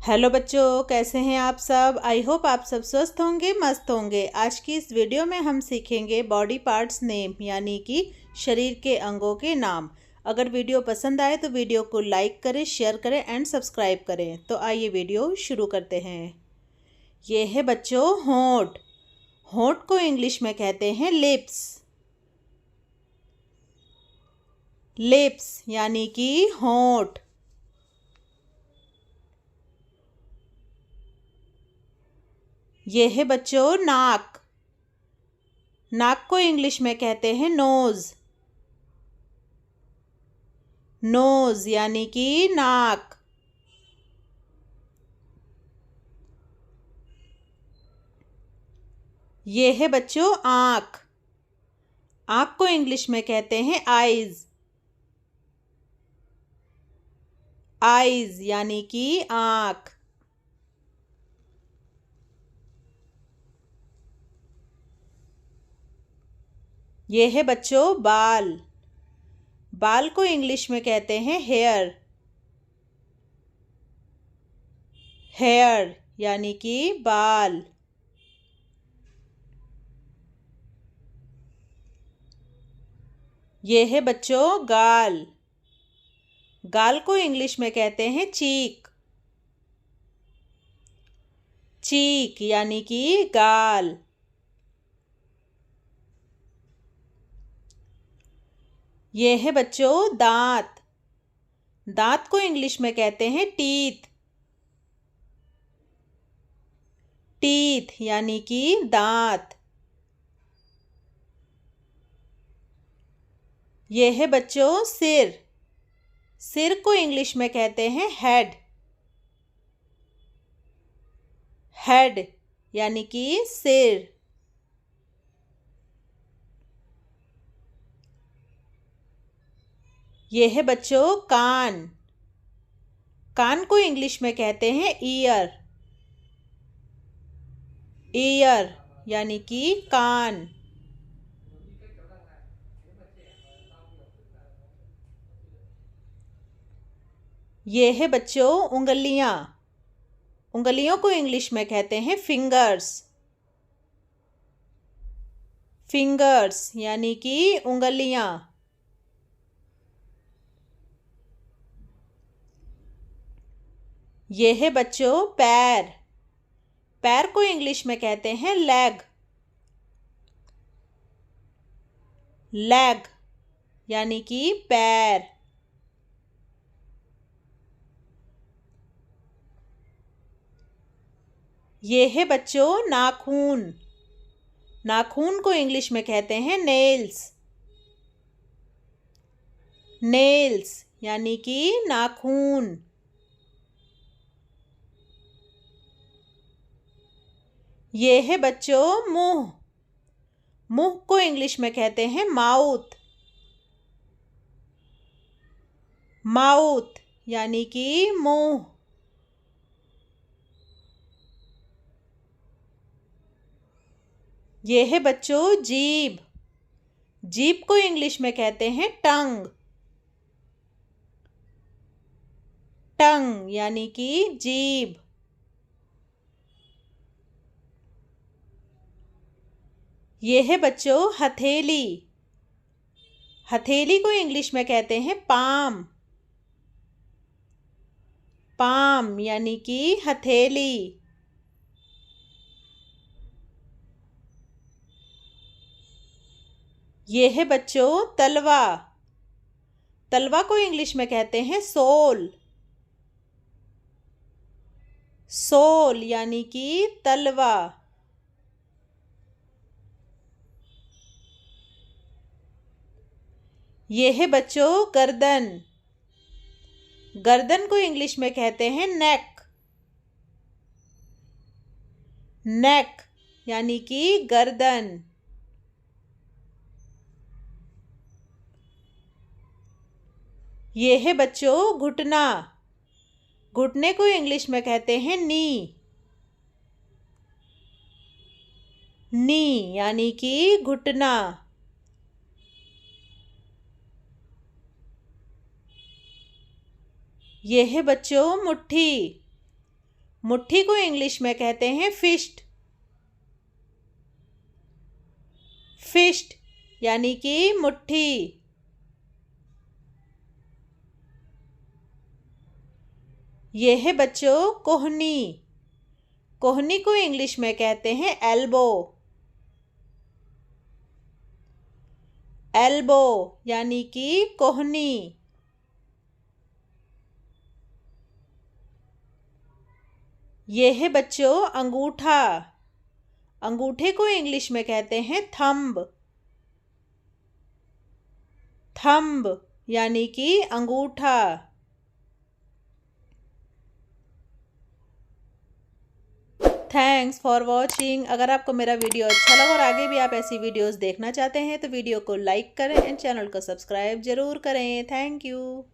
Hello बच्चों, कैसे हैं आप सब। आई होप आप सब स्वस्थ होंगे, मस्त होंगे। आज की इस वीडियो में हम सीखेंगे बॉडी पार्ट्स नेम, यानी कि शरीर के अंगों के नाम। अगर वीडियो पसंद आए तो वीडियो को लाइक करें, शेयर करें एंड सब्सक्राइब करें। तो आइए वीडियो शुरू करते हैं। ये है बच्चों होंठ। होंठ को इंग्लिश में कहते हैं लिप्स। लिप्स यानी कि होंठ। ये है बच्चों नाक। नाक को इंग्लिश में कहते हैं नोज। नोज यानी कि नाक। ये है बच्चों आँख। आँख को इंग्लिश में कहते हैं आईज। आईज यानी कि आँख। ये है बच्चों बाल। बाल को इंग्लिश में कहते हैं हेयर। हेयर यानी कि बाल। ये है बच्चों गाल। गाल को इंग्लिश में कहते हैं चीक। चीक यानी कि गाल। ये है बच्चों दांत। दांत को इंग्लिश में कहते हैं टीथ। टीथ यानी कि दांत। ये है बच्चों सिर। सिर को इंग्लिश में कहते हैं हेड। हेड यानी कि सिर। ये है बच्चों कान। कान को इंग्लिश में कहते हैं ईयर। ईयर यानी कि कान। ये है बच्चों उंगलियां। उंगलियों को इंग्लिश में कहते हैं फिंगर्स। फिंगर्स यानी कि उंगलियां। ये है बच्चों पैर। पैर को इंग्लिश में कहते हैं लेग। लेग यानी कि पैर। ये है बच्चों नाखून। नाखून को इंग्लिश में कहते हैं नेल्स। नेल्स यानी कि नाखून। ये है बच्चों मुंह। मुंह को इंग्लिश में कहते हैं माउथ। माउथ यानी कि मुंह। ये है बच्चों जीभ। जीभ को इंग्लिश में कहते हैं टंग। टंग यानी कि जीभ। ये है बच्चों हथेली। हथेली को इंग्लिश में कहते हैं पाम। पाम यानी कि हथेली। ये है बच्चों तलवा। तलवा को इंग्लिश में कहते हैं सोल। सोल यानी कि तलवा। ये है बच्चों गर्दन। गर्दन को इंग्लिश में कहते हैं नेक। नेक यानी कि गर्दन। ये है बच्चों घुटना। घुटने को इंग्लिश में कहते हैं नी। नी यानी कि घुटना। ये है बच्चों मुट्ठी। मुट्ठी को इंग्लिश में कहते हैं फिस्ट। फिस्ट यानी कि मुट्ठी। ये है बच्चों कोहनी। कोहनी को इंग्लिश में कहते हैं एल्बो। एल्बो यानी कि कोहनी। ये है बच्चों अंगूठा। अंगूठे को इंग्लिश में कहते हैं थंब। थंब यानी कि अंगूठा। Thanks for watching. अगर आपको मेरा वीडियो अच्छा लगा और आगे भी आप ऐसी वीडियोस देखना चाहते हैं तो वीडियो को लाइक करें एंड चैनल को सब्सक्राइब जरूर करें। Thank you.